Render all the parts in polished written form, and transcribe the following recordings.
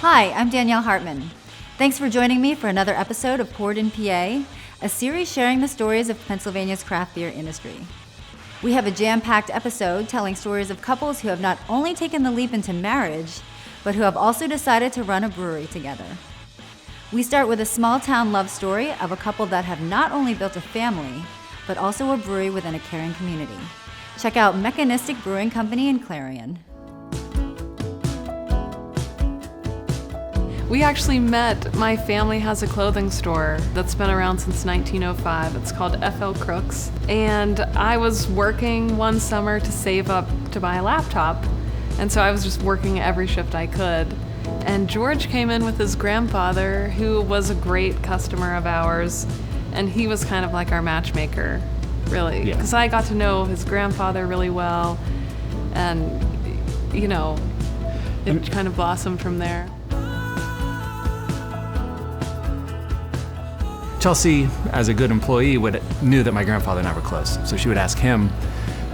Hi, I'm Danielle Hartman. Thanks for joining me for another episode of Poured in PA, a series sharing the stories of Pennsylvania's craft beer industry. We have a jam-packed episode telling stories of couples who have not only taken the leap into marriage, but who have also decided to run a brewery together. We start with a small-town love story of a couple that have not only built a family, but also a brewery within a caring community. Check out Mechanistic Brewing Company in Clarion. We actually met. My family has a clothing store that's been around since 1905. It's called FL Crooks. And I was working one summer to save up to buy a laptop. And so I was just working every shift I could. And George came in with his grandfather, who was a great customer of ours. And he was kind of like our matchmaker, really. Because I got to know his grandfather really well. And, you know, it kind of blossomed from there. Chelsea, as a good employee, knew that my grandfather and I were close. So she would ask him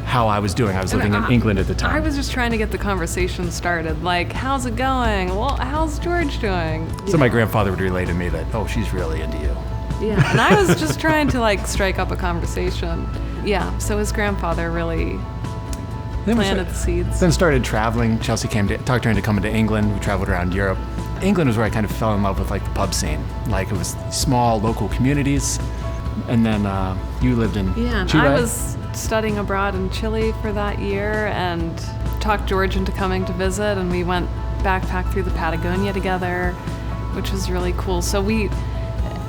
how I was doing. I was living in England at the time. I was just trying to get the conversation started. Like, how's it going? Well, how's George doing? So my grandfather would relay to me that, oh, she's really into you. Yeah, and I was just trying to, like, strike up a conversation. Yeah, so his grandfather really planted the seeds. Then started traveling. Chelsea talked her into coming to England. We traveled around Europe. England was where I kind of fell in love with, like, the pub scene. Like, it was small local communities. And then you lived in Chile. I was studying abroad in Chile for that year and talked George into coming to visit, and we went backpack through the Patagonia together, which was really cool.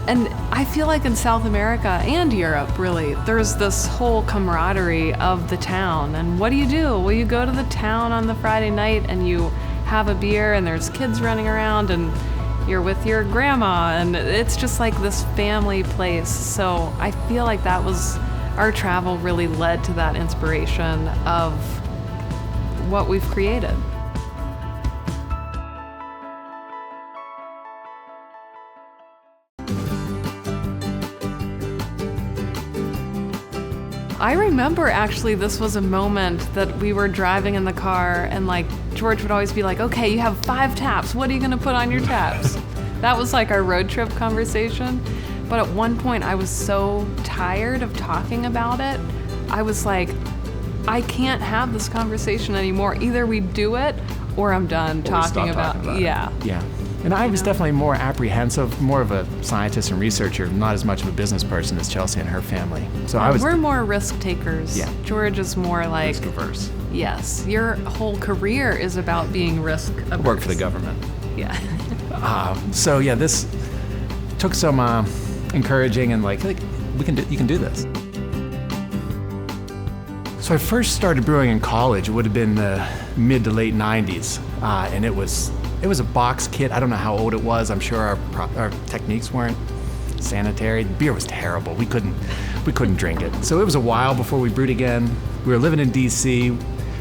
And I feel like in South America and Europe, really, there's this whole camaraderie of the town. And what do? Well, you go to the town on the Friday night and you have a beer, and there's kids running around, and you're with your grandma, and it's just like this family place. So I feel like our travel really led to that inspiration of what we've created. I remember actually this was a moment that we were driving in the car, and like George would always be like, okay, you have 5 taps. What are you going to put on your taps? That was like our road trip conversation. But at one point I was so tired of talking about it. I was like, I can't have this conversation anymore. Either we do it or I'm done talking about it. Yeah. And I was definitely more apprehensive, more of a scientist and researcher, not as much of a business person as Chelsea and her family. So we're more risk takers. Yeah. George is more like risk averse. Yes. Your whole career is about being risk averse. Work for the government. Yeah. This took some encouraging and like you can do this. So I first started brewing in college. It would have been the mid to late 90s, and it was a box kit. I don't know how old it was. I'm sure our techniques weren't sanitary. The beer was terrible. We couldn't drink it. So it was a while before we brewed again. We were living in DC.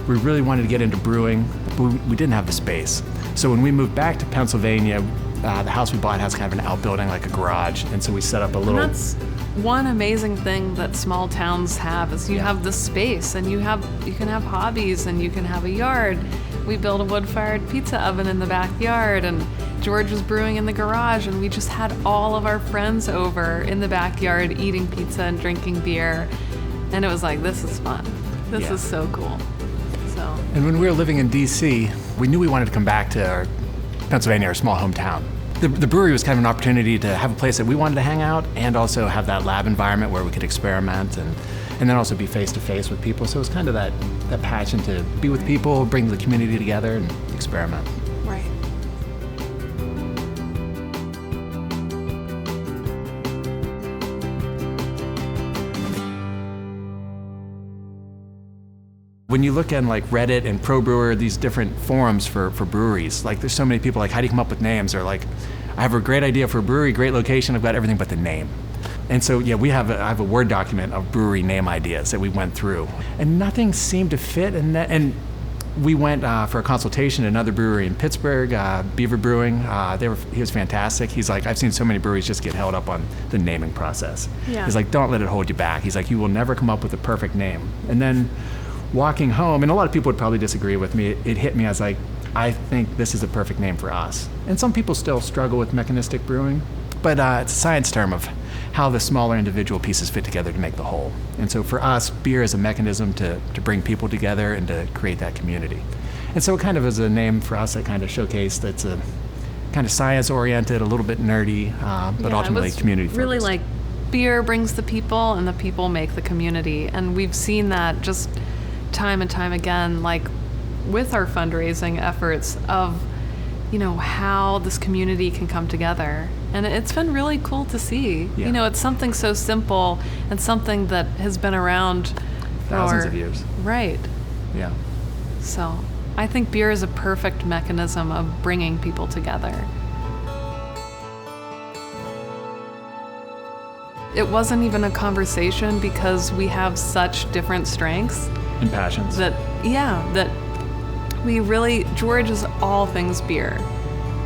We really wanted to get into brewing, but we didn't have the space. So when we moved back to Pennsylvania, the house we bought has kind of an outbuilding, like a garage, and so we set up a little. And that's one amazing thing that small towns have is you have the space, and you can have hobbies, and you can have a yard. We built a wood-fired pizza oven in the backyard, and George was brewing in the garage, and we just had all of our friends over in the backyard eating pizza and drinking beer, and it was like, this is fun. This is so cool. And when we were living in DC, we knew we wanted to come back to Pennsylvania, our small hometown. The brewery was kind of an opportunity to have a place that we wanted to hang out and also have that lab environment where we could experiment and then also be face-to-face with people. So it was kind of that passion to be with people, bring the community together, and experiment. Right. When you look at like Reddit and ProBrewer, these different forums for breweries, like there's so many people like, how do you come up with names? Or like, I have a great idea for a brewery, great location, I've got everything but the name. And so I have a Word document of brewery name ideas that we went through, and nothing seemed to fit. And we went for a consultation at another brewery in Pittsburgh, Beaver Brewing. He was fantastic. He's like, I've seen so many breweries just get held up on the naming process. Yeah. He's like, don't let it hold you back. He's like, you will never come up with the perfect name. And then walking home, and a lot of people would probably disagree with me, it hit me as like, I think this is the perfect name for us. And some people still struggle with mechanistic brewing, but it's a science term of how the smaller individual pieces fit together to make the whole. And so for us, beer is a mechanism to bring people together and to create that community. And so it kind of is a name for us that kind of showcased that's a kind of science-oriented, a little bit nerdy, but ultimately community-focused. Really like beer brings the people and the people make the community. And we've seen that just time and time again, like with our fundraising efforts of, how this community can come together. And it's been really cool to see. Yeah. It's something so simple and something that has been around thousands of years. Right. Yeah. So I think beer is a perfect mechanism of bringing people together. It wasn't even a conversation because we have such different strengths And passions. that we really, George is all things beer.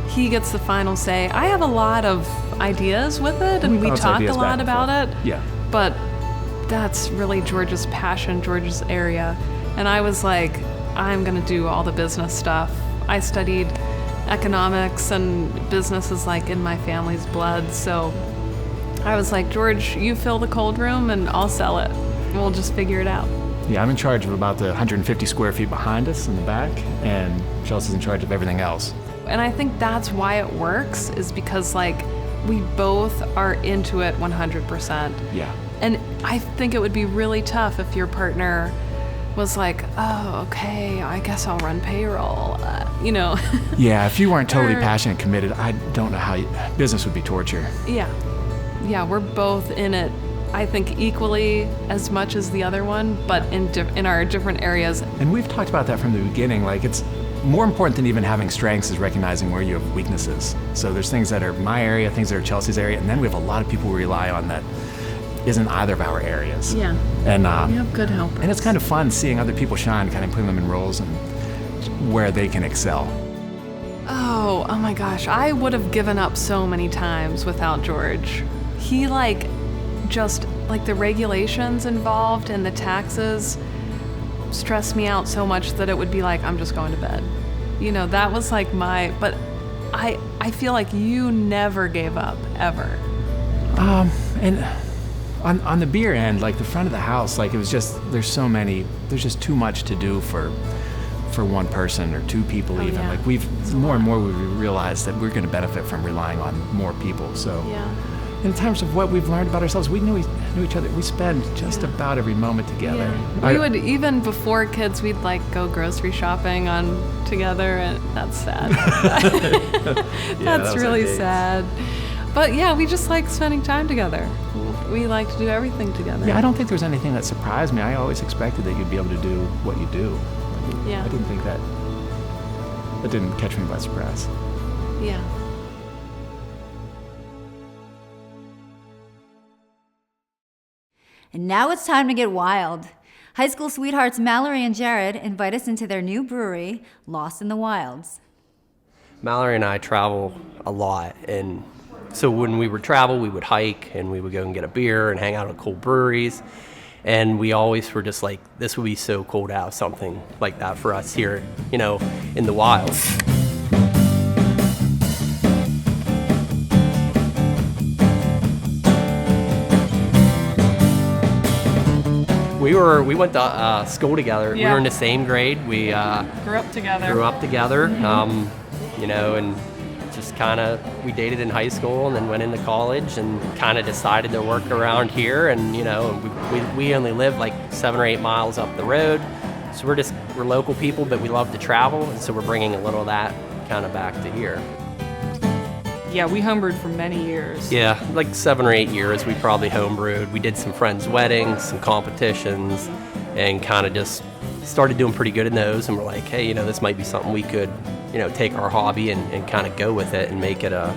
He gets the final say. I have a lot of ideas with it, and we talk a lot about it. Yeah. But that's really George's passion, George's area. And I was like, I'm going to do all the business stuff. I studied economics, and business is like in my family's blood. So I was like, George, you fill the cold room and I'll sell it. We'll just figure it out. Yeah, I'm in charge of about the 150 square feet behind us in the back, and Chelsea's in charge of everything else. And I think that's why it works, is because we both are into it 100%. Yeah. And I think it would be really tough if your partner was like, oh, okay, I guess I'll run payroll, Yeah, if you weren't totally passionate and committed, I don't know how business would be torture. Yeah, we're both in it, I think, equally as much as the other one, but in our different areas. And we've talked about that from the beginning. It's more important than even having strengths is recognizing where you have weaknesses. So there's things that are my area, things that are Chelsea's area, and then we have a lot of people we rely on that isn't either of our areas. Yeah. And we have good helpers. And it's kind of fun seeing other people shine, kind of putting them in roles and where they can excel. Oh my gosh, I would have given up so many times without George. He just the regulations involved and the taxes stressed me out so much that it would be like, I'm just going to bed. That was but I feel like you never gave up, ever. And on the beer end, the front of the house, it was just, there's just too much to do for one person or two people even. Yeah. More and more we realized that we're going to benefit from relying on more people. So yeah. In terms of what we've learned about ourselves, we knew each other. We spend just about every moment together. Yeah. We would, even before kids, we'd go grocery shopping together, and that's sad. That's really sad. But yeah, we just like spending time together. We like to do everything together. Yeah, I don't think there was anything that surprised me. I always expected that you'd be able to do what you do. Yeah. I didn't think that didn't catch me by surprise. Yeah. And now it's time to get wild. High school sweethearts Mallory and Jared invite us into their new brewery, Lost in the Wilds. Mallory and I travel a lot, and so when we would travel, we would hike, and we would go and get a beer and hang out at cool breweries, and we always were just like, this would be so cool to have something like that for us here, in the wilds. We went to school together. Yeah. We were in the same grade. We Grew up together. And just kind of, we dated in high school and then went into college and kind of decided to work around here. And, we only live 7 or 8 miles up the road. So we're local people, but we love to travel. And so we're bringing a little of that kind of back to here. Yeah, we homebrewed for many years. Yeah, 7 or 8 years we probably homebrewed. We did some friends' weddings, some competitions, and kind of just started doing pretty good in those. And we're like, hey, this might be something we could, take our hobby and kind of go with it and make it a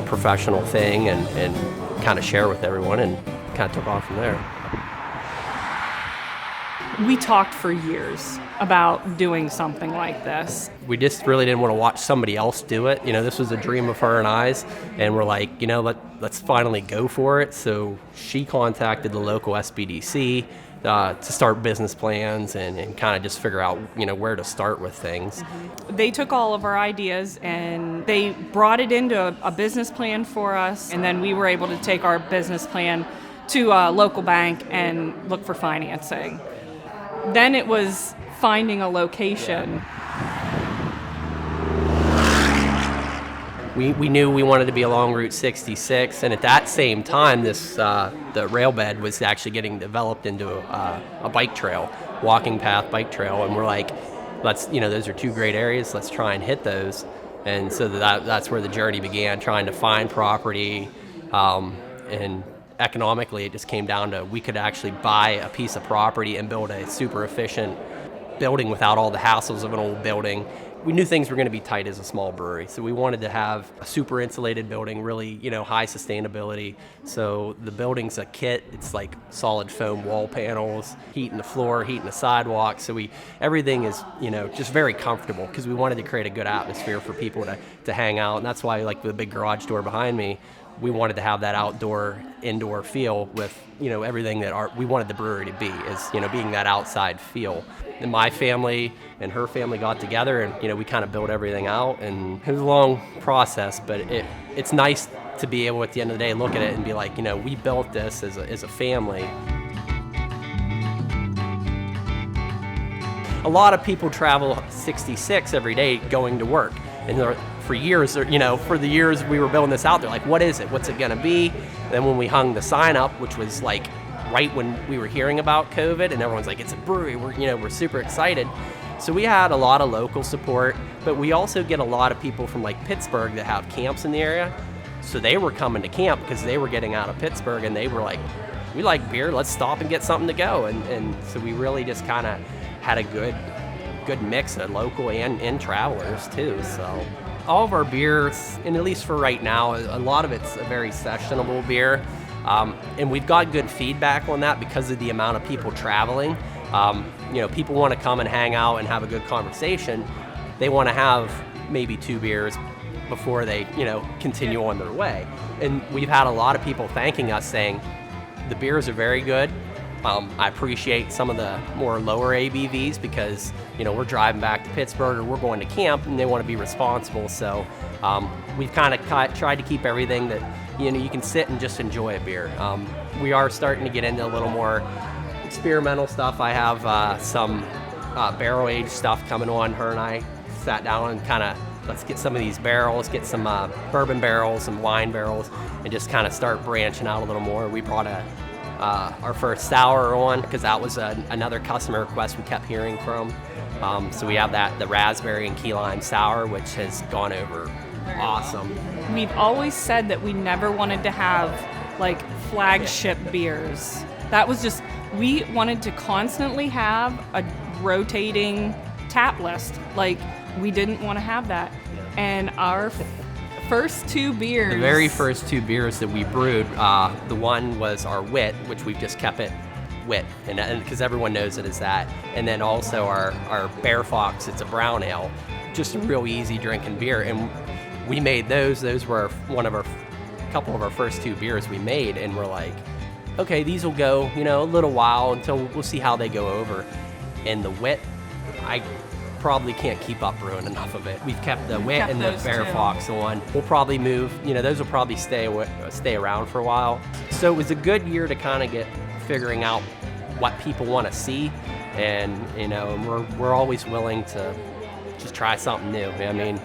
professional thing and kind of share with everyone, and kind of took off from there. We talked for years about doing something like this. We just really didn't want to watch somebody else do it. This was a dream of her and I's, and we're like, let's finally go for it. So she contacted the local SBDC, to start business plans and kind of just figure out, where to start with things. They took all of our ideas and they brought it into a business plan for us, and then we were able to take our business plan to a local bank and look for financing. Then it was finding a location. We knew we wanted to be along Route 66, and at that same time, the rail bed was actually getting developed into a bike trail, walking path, bike trail, and we're like, those are two great areas, let's try and hit those. And so that's where the journey began, trying to find property, and economically it just came down to we could actually buy a piece of property and build a super efficient building without all the hassles of an old building. We knew things were going to be tight as a small brewery, so we wanted to have a super insulated building, really, high sustainability. So the building's a kit. It's like solid foam wall panels, heat in the floor, heat in the sidewalk. So everything is, just very comfortable because we wanted to create a good atmosphere for people to hang out. And that's why, like the big garage door behind me, we wanted to have that outdoor, indoor feel with, everything that we wanted the brewery to be, is, being that outside feel. And my family and her family got together and, we kind of built everything out, and it was a long process, but it's nice to be able at the end of the day look at it and be like, we built this as a family. A lot of people travel 66 every day going to work, and for years, for the years we were building this out, they're like, what is it? What's it gonna be? And then when we hung the sign up, which was like right when we were hearing about COVID, and everyone's like, it's a brewery, we're super excited. So we had a lot of local support, but we also get a lot of people from like Pittsburgh that have camps in the area. So they were coming to camp because they were getting out of Pittsburgh, and they were like, we like beer, let's stop and get something to go. And so we really just kind of had a good mix of local and travelers too. So all of our beers, and at least for right now, a lot of it's a very sessionable beer. And we've got good feedback on that because of the amount of people traveling. People want to come and hang out and have a good conversation. They want to have maybe 2 beers before they, continue on their way. And we've had a lot of people thanking us saying, the beers are very good. I appreciate some of the more lower ABVs because, we're driving back to Pittsburgh or we're going to camp and they want to be responsible. So we've kind of tried to keep everything that, you can sit and just enjoy a beer. We are starting to get into a little more experimental stuff. I have some barrel-aged stuff coming on. Her and I sat down and kind of, let's get some of these barrels, get some bourbon barrels, some wine barrels, and just kind of start branching out a little more. We brought our first sour on because that was another customer request we kept hearing from. So we have the raspberry and key lime sour, which has gone over awesome. We've always said that we never wanted to have like flagship beers. That was just, we wanted to constantly have a rotating tap list. Like, we didn't want to have that. And our first 2 beers. The very first 2 beers that we brewed, the one was our Wit, which we've just kept it Wit, and because everyone knows it as that. And then also our Bear Fox, it's a brown ale, just a real easy drinking beer. And we made those. Those were couple of our first 2 beers we made, and we're like, okay, these will go, a little while until we'll see how they go over. And the Wit, I probably can't keep up brewing enough of it. We've kept the Wit and the Bear Fox on. We'll probably move, those will probably stay around for a while. So it was a good year to kind of get figuring out what people want to see, and we're always willing to just try something new. I mean,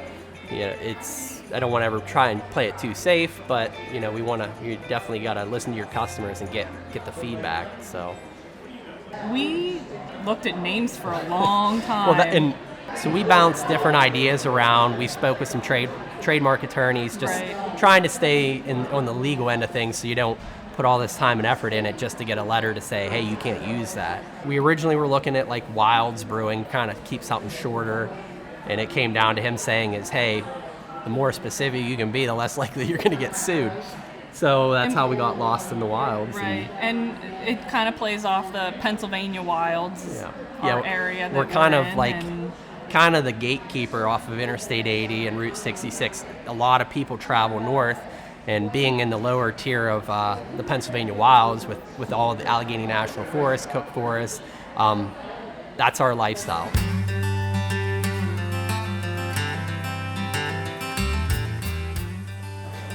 I don't want to ever try and play it too safe, but you definitely got to listen to your customers and get the feedback. So we looked at names for a long time. So we bounced different ideas around. We spoke with some trademark attorneys, just trying to stay on the legal end of things, so you don't put all this time and effort in it just to get a letter to say, hey, you can't use that. We originally were looking at like Wilds Brewing, kind of keep something shorter, and it came down to him saying hey, the more specific you can be, the less likely you're going to get sued. So that's how we got lost in the wilds. Right, and it kind of plays off the Pennsylvania wilds, our area. We're kind of like kind of the gatekeeper off of Interstate 80 and Route 66. A lot of people travel north, And being in the lower tier of the Pennsylvania Wilds with all of the Allegheny National Forest, Cook Forest, that's our lifestyle.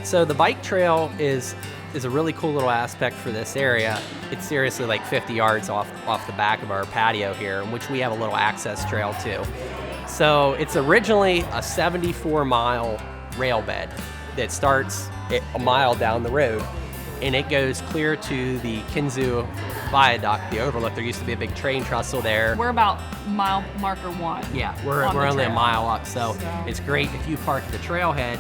So the bike trail is a really cool little aspect for this area. It's seriously like 50 yards off the back of our patio here, in which we have a little access trail too. So it's originally a 74-mile rail bed that starts a mile down the road, and it goes clear to the Kinzu Viaduct, the overlook. There used to be a big train trestle there. We're about mile marker 1. Yeah, we're only a mile up, so it's great if you park at the trailhead.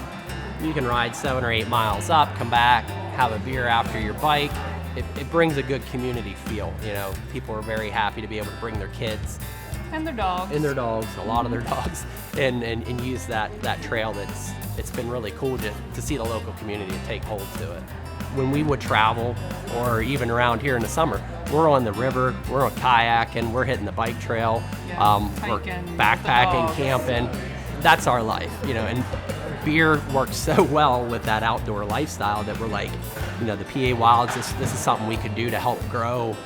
You can ride 7 or 8 miles up, come back, have a beer after your bike. It brings a good community feel. People are very happy to be able to bring their kids and their dogs, a lot of their dogs, and use that trail. It's been really cool to see the local community take hold to it. When we would travel, or even around here in the summer, we're on the river, we're on kayaking, we're hitting the bike trail, we're backpacking, camping. That's our life, and beer works so well with that outdoor lifestyle that we're like, the PA Wilds, this is something we could do to help grow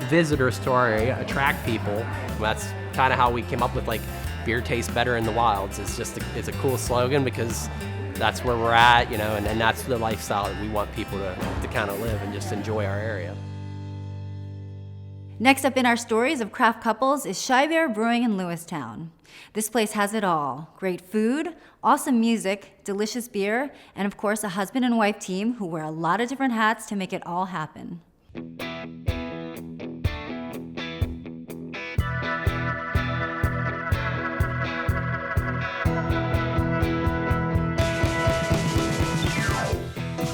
visitors to our area, attract people. That's kind of how we came up with like beer tastes better in the wilds. It's a cool slogan because that's where we're at, and that's the lifestyle that we want people to kind of live and just enjoy our area. Next up in our stories of craft couples is Shy Bear Brewing in Lewistown. This place has it all: great food, awesome music, delicious beer, and of course a husband and wife team who wear a lot of different hats to make it all happen.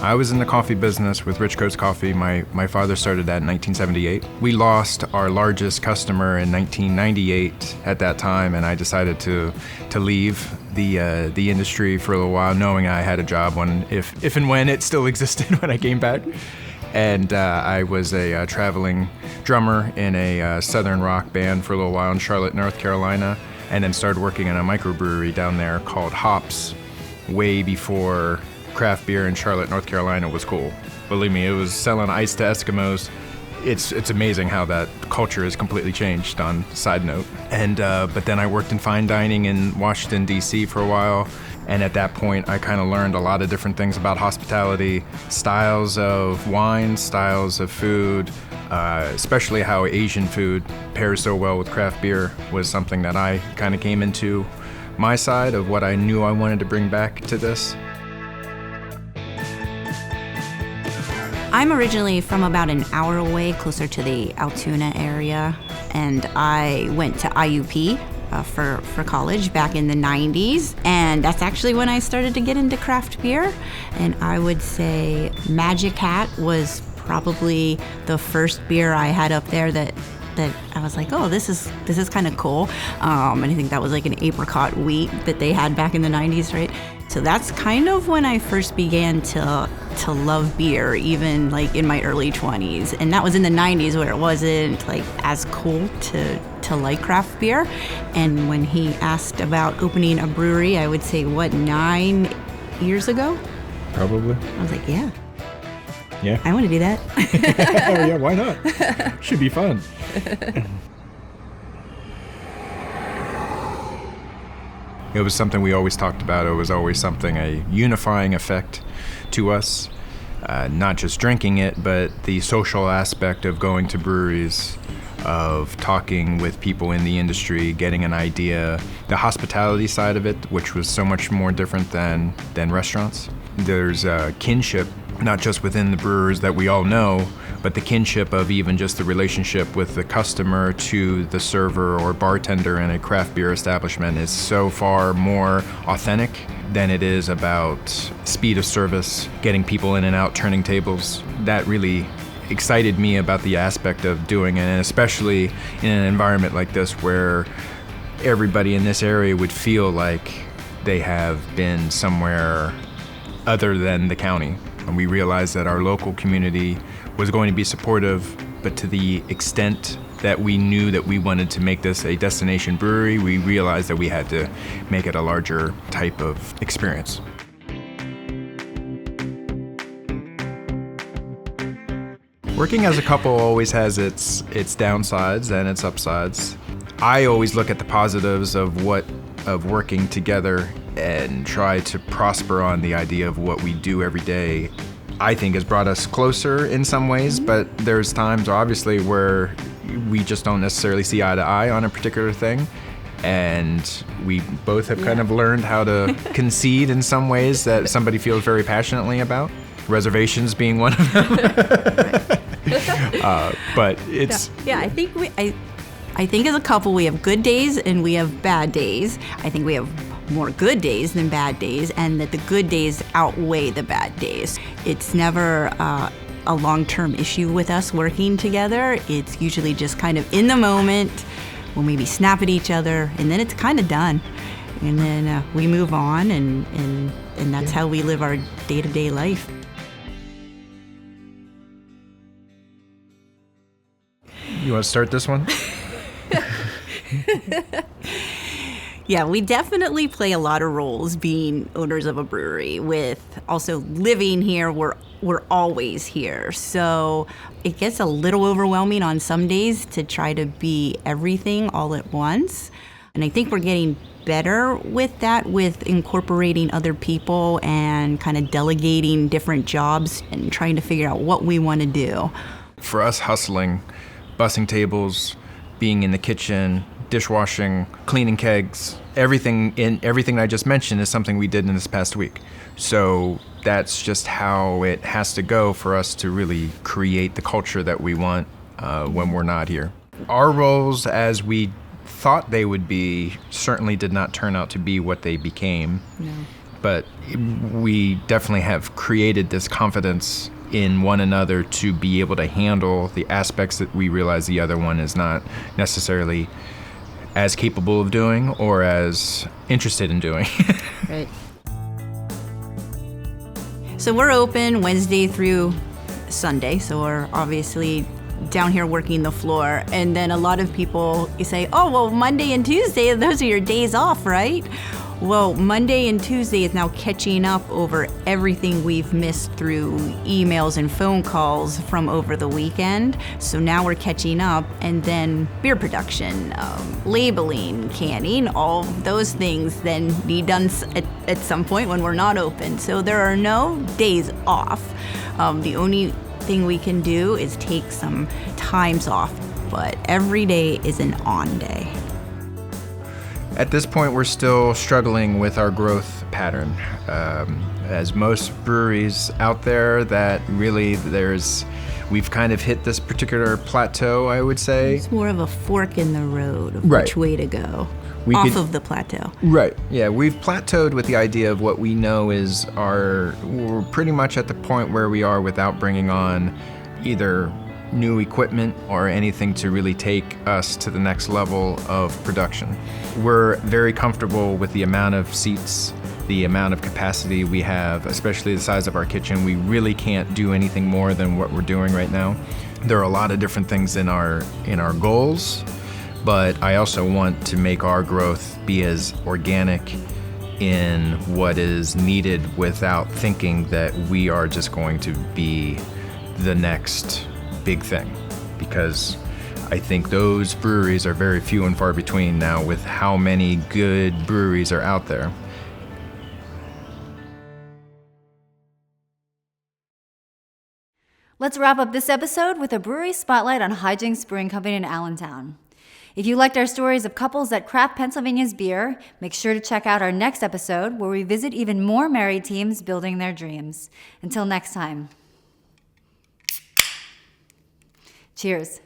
I was in the coffee business with Rich Coast Coffee. My father started that in 1978. We lost our largest customer in 1998 at that time, and I decided to leave the industry for a little while, knowing I had a job if and when it still existed when I came back. And I was a traveling drummer in a southern rock band for a little while in Charlotte, North Carolina, and then started working in a microbrewery down there called Hops way before craft beer in Charlotte, North Carolina was cool. Believe me, it was selling ice to Eskimos. It's amazing how that culture has completely changed, on side note. And but then I worked in fine dining in Washington, D.C. for a while, and at that point I kind of learned a lot of different things about hospitality, styles of wine, styles of food, especially how Asian food pairs so well with craft beer was something that I kind of came into my side of what I knew I wanted to bring back to this. I'm originally from about an hour away, closer to the Altoona area, and I went to IUP for college back in the 90s, and that's actually when I started to get into craft beer. And I would say Magic Hat was probably the first beer I had up there that I was like, oh, this is kind of cool. And I think that was like an apricot wheat that they had back in the 90s, right? So that's kind of when I first began to love beer, even like in my early 20s. And that was in the 90s where it wasn't like as cool to like craft beer. And when he asked about opening a brewery, I would say, 9 years ago? Probably. I was like, yeah. Yeah. I want to do that. Oh yeah, why not? Should be fun. It was something we always talked about. It was always something, a unifying effect to us. Not just drinking it, but the social aspect of going to breweries, of talking with people in the industry, getting an idea, the hospitality side of it, which was so much more different than restaurants. There's kinship, not just within the brewers that we all know, but the kinship of even just the relationship with the customer to the server or bartender in a craft beer establishment is so far more authentic than it is about speed of service, getting people in and out, turning tables. That really excited me about the aspect of doing it, and especially in an environment like this where everybody in this area would feel like they have been somewhere other than the county. And we realized that our local community was going to be supportive, but to the extent that we knew that we wanted to make this a destination brewery, we realized that we had to make it a larger type of experience. Working as a couple always has its downsides and its upsides. I always look at the positives of working together and try to prosper on the idea of what we do every day. I think has brought us closer in some ways, but there's times obviously where we just don't necessarily see eye to eye on a particular thing. And we both have kind of learned how to concede in some ways that somebody feels very passionately about. Reservations being one of them. But it's... Yeah, I think as a couple we have good days and we have bad days. I think we have more good days than bad days, and that the good days outweigh the bad days. It's never a long-term issue with us working together. It's usually just kind of in the moment. We'll maybe snap at each other, and then it's kind of done. And then we move on, and that's how we live our day-to-day life. You want to start this one? Yeah, we definitely play a lot of roles being owners of a brewery. With also living here, we're always here. So it gets a little overwhelming on some days to try to be everything all at once. And I think we're getting better with that, with incorporating other people and kind of delegating different jobs and trying to figure out what we want to do. For us, hustling, bussing tables, being in the kitchen, dishwashing, cleaning kegs, everything I just mentioned is something we did in this past week. So that's just how it has to go for us to really create the culture that we want when we're not here. Our roles, as we thought they would be, certainly did not turn out to be what they became. No. But we definitely have created this confidence in one another to be able to handle the aspects that we realize the other one is not necessarily as capable of doing or as interested in doing. Right. So we're open Wednesday through Sunday, so we're obviously down here working the floor. And then a lot of people say, oh, well, Monday and Tuesday, those are your days off, right? Well, Monday and Tuesday is now catching up over everything we've missed through emails and phone calls from over the weekend. So now we're catching up, and then beer production, labeling, canning, all those things then need done at some point when we're not open. So there are no days off. The only thing we can do is take some times off, but every day is an on day. At this point, we're still struggling with our growth pattern. As most breweries out there, that really we've kind of hit this particular plateau, I would say. It's more of a fork in the road of Right. which way to go of the plateau. Right. Yeah, we've plateaued with the idea of what we know is we're pretty much at the point where we are without bringing on either new equipment or anything to really take us to the next level of production. We're very comfortable with the amount of seats, the amount of capacity we have, especially the size of our kitchen. We really can't do anything more than what we're doing right now. There are a lot of different things in our goals, but I also want to make our growth be as organic in what is needed without thinking that we are just going to be the next big thing, because I think those breweries are very few and far between now with how many good breweries are out there. Let's wrap up this episode with a brewery spotlight on HiJinx Brewing Company in Allentown. If you liked our stories of couples that craft Pennsylvania's beer, make sure to check out our next episode where we visit even more married teams building their dreams. Until next time. Cheers.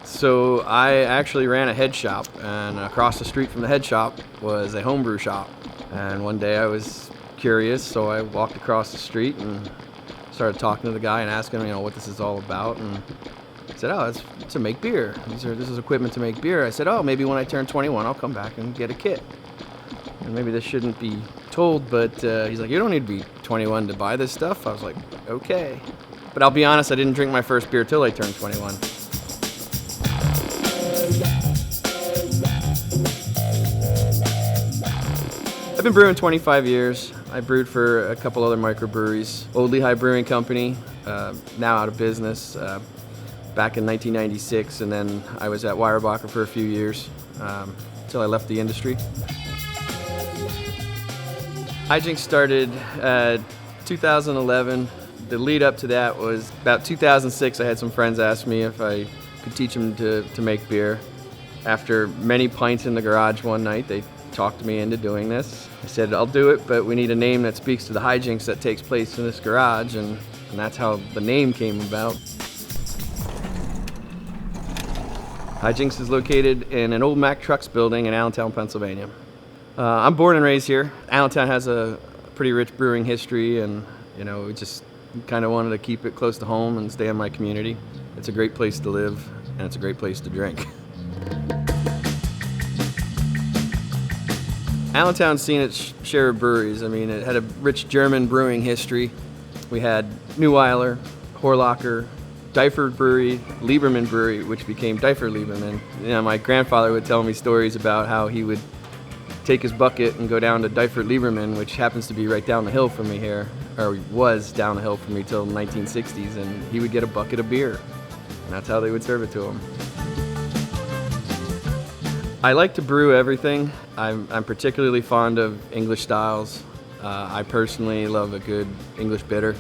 So I actually ran a head shop, and across the street from the head shop was a homebrew shop. And one day I was curious, so I walked across the street and started talking to the guy and asking him, what this is all about. And he said, oh, it's to make beer. This is equipment to make beer. I said, oh, maybe when I turn 21, I'll come back and get a kit. And maybe this shouldn't be told, but he's like, you don't need to be 21 to buy this stuff. I was like, okay. But I'll be honest, I didn't drink my first beer till I turned 21. I've been brewing 25 years. I brewed for a couple other microbreweries. Old Lehigh Brewing Company, now out of business, back in 1996, and then I was at Weyerbacher for a few years until I left the industry. HiJinx started 2011. The lead up to that was about 2006. I had some friends ask me if I could teach them to make beer. After many pints in the garage one night, they talked me into doing this. I said, I'll do it, but we need a name that speaks to the hijinks that takes place in this garage, and that's how the name came about. HiJinx is located in an old Mack Trucks building in Allentown, Pennsylvania. I'm born and raised here. Allentown has a pretty rich brewing history, and we just kind of wanted to keep it close to home and stay in my community. It's a great place to live, and it's a great place to drink. Allentown's seen its share of breweries. I mean, it had a rich German brewing history. We had Neuweiler, Horlacher, Dyford Brewery, Lieberman Brewery, which became Dyford Lieberman. My grandfather would tell me stories about how he would take his bucket and go down to Dyford Lieberman, which happens to be right down the hill from me here, or was down the hill from me till the 1960s, and he would get a bucket of beer, and that's how they would serve it to him. I like to brew everything. I'm particularly fond of English styles. I personally love a good English bitter,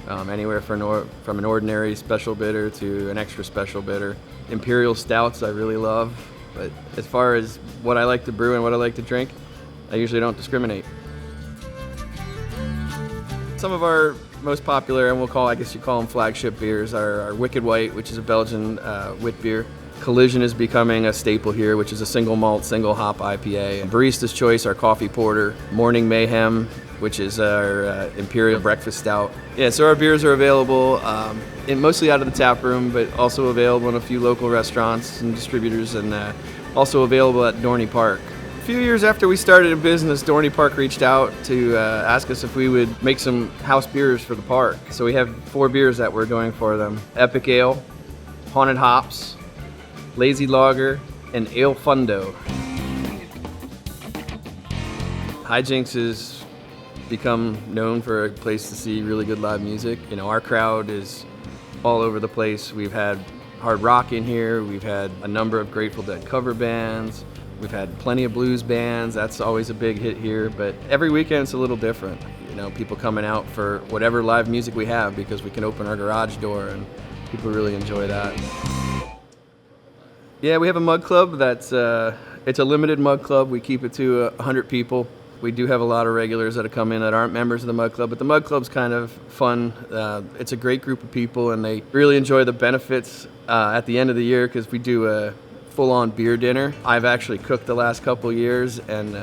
anywhere from an ordinary special bitter to an extra special bitter. Imperial stouts I really love. But as far as what I like to brew and what I like to drink, I usually don't discriminate. Some of our most popular, and I guess you call them flagship beers, are our Wicked White, which is a Belgian wit beer. Collision is becoming a staple here, which is a single malt, single hop IPA. And Barista's Choice, our coffee porter. Morning Mayhem, which is our Imperial breakfast stout. Yeah, so our beers are available mostly out of the tap room, but also available in a few local restaurants and distributors, and also available at Dorney Park. A few years after we started in business, Dorney Park reached out to ask us if we would make some house beers for the park. So we have 4 beers that we're doing for them. Epic Ale, Haunted Hops, Lazy Lager, and Ale Fundo. HiJinx has become known for a place to see really good live music. Our crowd is all over the place. We've had hard rock in here. We've had a number of Grateful Dead cover bands. We've had plenty of blues bands. That's always a big hit here. But every weekend it's a little different. People coming out for whatever live music we have, because we can open our garage door and people really enjoy that. Yeah, we have a mug club. It's a limited mug club. We keep it to 100 people. We do have a lot of regulars that come in that aren't members of the mug club, but the mug club's kind of fun. It's a great group of people, and they really enjoy the benefits at the end of the year, because we do a full-on beer dinner. I've actually cooked the last couple years, and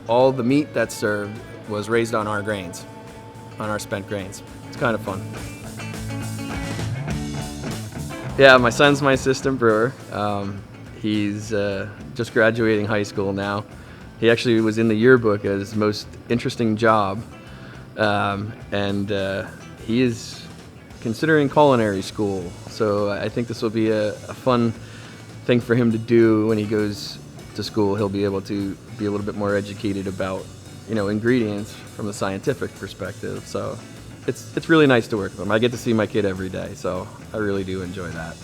all the meat that's served was raised on our grains, on our spent grains. It's kind of fun. Yeah, my son's my assistant brewer. He's just graduating high school now. He actually was in the yearbook as most interesting job, and he is considering culinary school. So I think this will be a fun thing for him to do when he goes to school. He'll be able to be a little bit more educated about, ingredients from a scientific perspective. So it's really nice to work with him. I get to see my kid every day, so I really do enjoy that.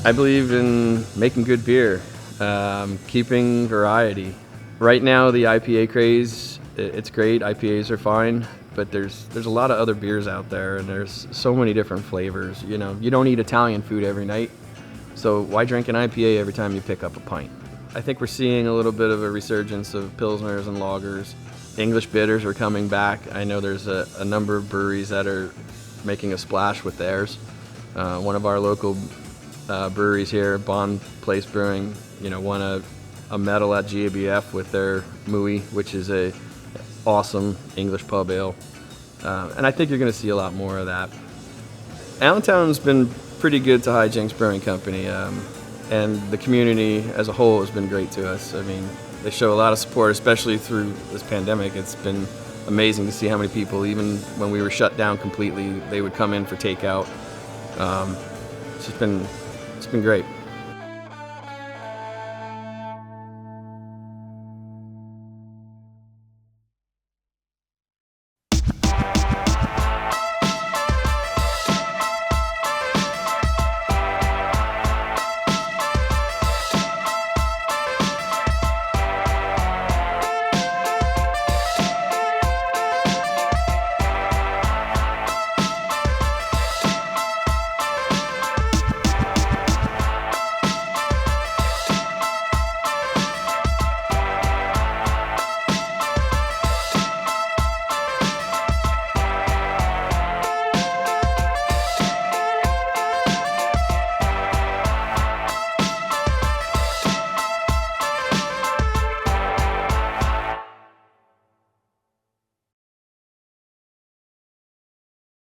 I believe in making good beer. Keeping variety. Right now, the IPA craze, it's great. IPAs are fine, but there's a lot of other beers out there, and there's so many different flavors. You don't eat Italian food every night, so why drink an IPA every time you pick up a pint? I think we're seeing a little bit of a resurgence of Pilsners and lagers. English bitters are coming back. I know there's a number of breweries that are making a splash with theirs. One of our local breweries here, Bond Place Brewing, won a medal at GABF with their Mooey, which is a awesome English pub ale. And I think you're going to see a lot more of that. Allentown's been pretty good to HiJinx Brewing Company, and the community as a whole has been great to us. I mean, they show a lot of support, especially through this pandemic. It's been amazing to see how many people, even when we were shut down completely, they would come in for takeout. It's been great.